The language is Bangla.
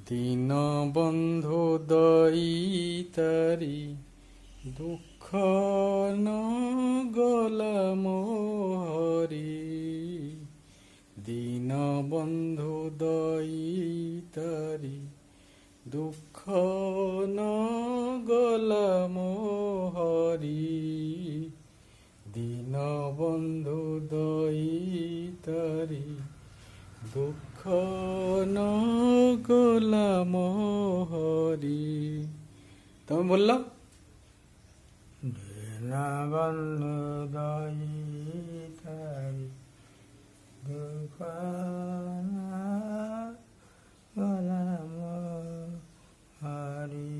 দীনবন্ধু দয়িতারি দুঃখ ন গলাম হরি। দীনবন্ধু দয়িতারি দুঃখ ন গলাম হরি। দীনবন্ধু দয়িতারি দুঃখ ন গলাম হরি। তুমি বললো দীনবন্ধু দয়িতারি দুঃখ গলাম হরি।